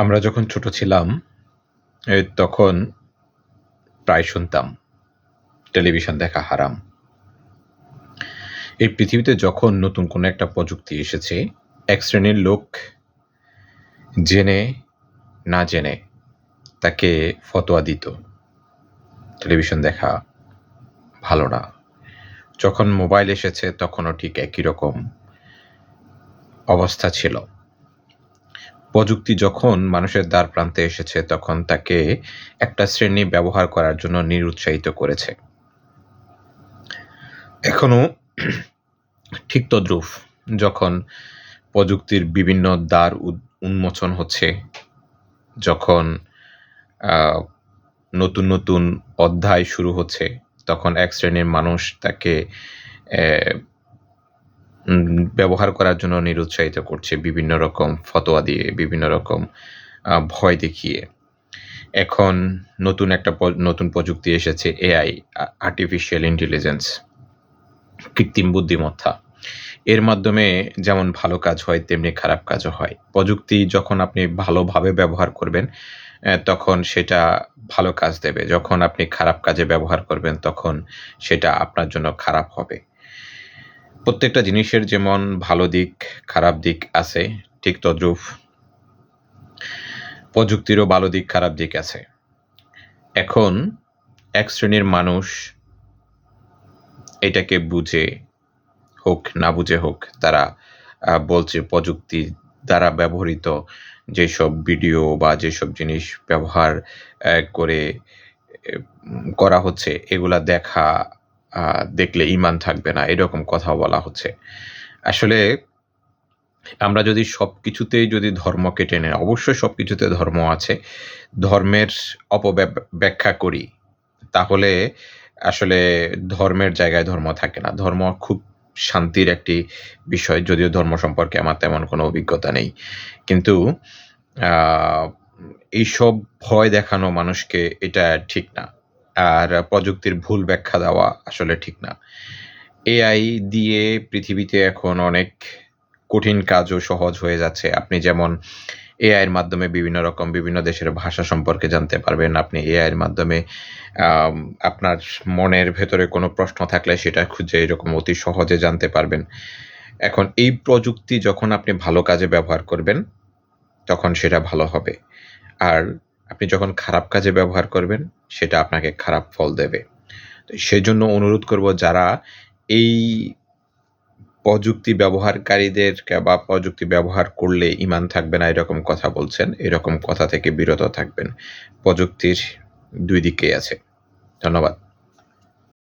আমরা যখন ছোট ছিলাম তখন প্রায় শুনতাম টেলিভিশন দেখা হারাম। এই পৃথিবীতে যখন নতুন কোনো একটা প্রযুক্তি এসেছে, এক শ্রেণীর লোক জেনে না জেনে তাকে ফতোয়া দিত টেলিভিশন দেখা ভালো না। যখন মোবাইল এসেছে তখনও ঠিক একই রকম অবস্থা ছিল। প্রযুক্তি যখন মানুষের দ্বার প্রান্তে এসেছে তখন তাকে একটা শ্রেণী ব্যবহার করার জন্য নিরুৎসাহিত করেছে। এখনো ঠিক তদ্রূপ যখন প্রযুক্তির বিভিন্ন দ্বার উন্মোচন হচ্ছে, যখন নতুন নতুন অধ্যায় শুরু হচ্ছে, তখন এক শ্রেণীর মানুষ তাকে ব্যবহার করার জন্য নিরুৎসাহিত করছে বিভিন্ন রকম ফতোয়া দিয়ে, বিভিন্ন রকম ভয় দেখিয়ে। এখন নতুন প্রযুক্তি এসেছে এআই, আর্টিফিশিয়াল ইন্টেলিজেন্স, কৃত্রিম বুদ্ধিমত্তা। এর মাধ্যমে যেমন ভালো কাজ হয় তেমনি খারাপ কাজও হয়। প্রযুক্তি যখন আপনি ভালোভাবে ব্যবহার করবেন তখন সেটা ভালো কাজ দেবে। যখন আপনি খারাপ কাজে ব্যবহার করবেন তখন সেটা আপনার জন্য খারাপ হবে। প্রত্যেকটা জিনিসের যেমন ভালো দিক খারাপ দিক আছে, ঠিক তদ্রূপ প্রযুক্তিরও ভালো দিক খারাপ দিক আছে। এখন এক শ্রেণীর মানুষ এটাকে বুঝে হোক না বুঝে হোক তারা বলছে প্রযুক্তি দ্বারা ব্যবহৃত যেসব ভিডিও বা যেসব জিনিস ব্যবহার করে করা হচ্ছে এগুলা দেখলে ঈমান থাকবে না, এরকম কথা বলা হচ্ছে। আসলে আমরা যদি সবকিছুতেই যদি ধর্মকে টেনে, অবশ্যই সবকিছুতে ধর্ম আছে, ধর্মের অপব্যাখ্যা করি তাহলে আসলে ধর্মের জায়গায় ধর্ম থাকে না। ধর্ম খুব শান্তির একটি বিষয়, যদিও ধর্ম সম্পর্কে আমার তেমন কোনো অভিজ্ঞতা নেই। কিন্তু এইসব ভয় দেখানো মানুষকে এটা ঠিক না। আর প্রযুক্তির ভুল ব্যাখ্যা দেওয়া আসলে ঠিক না। এআই দিয়ে পৃথিবীতে এখন অনেক কঠিন কাজও সহজ হয়ে যাচ্ছে। আপনি যেমন এআইয়ের মাধ্যমে বিভিন্ন দেশের ভাষা সম্পর্কে জানতে পারবেন। আপনি এআইয়ের মাধ্যমে আপনার মনের ভেতরে কোনো প্রশ্ন থাকলে সেটা খুঁজে এরকম অতি সহজে জানতে পারবেন। এখন এই প্রযুক্তি যখন আপনি ভালো কাজে ব্যবহার করবেন তখন সেটা ভালো হবে। আর আপনি যখন খারাপ কাজে ব্যবহার করবেন সেটা আপনাকে খারাপ ফল দেবে। সেজন্য অনুরোধ করব যারা এই প্রযুক্তি ব্যবহারকারীদেরকে বা প্রযুক্তি ব্যবহার করলে ঈমান থাকবে না এরকম কথা বলছেন, এরকম কথা থেকে বিরত থাকবেন। প্রযুক্তির ২ দিকেই আছে। ধন্যবাদ।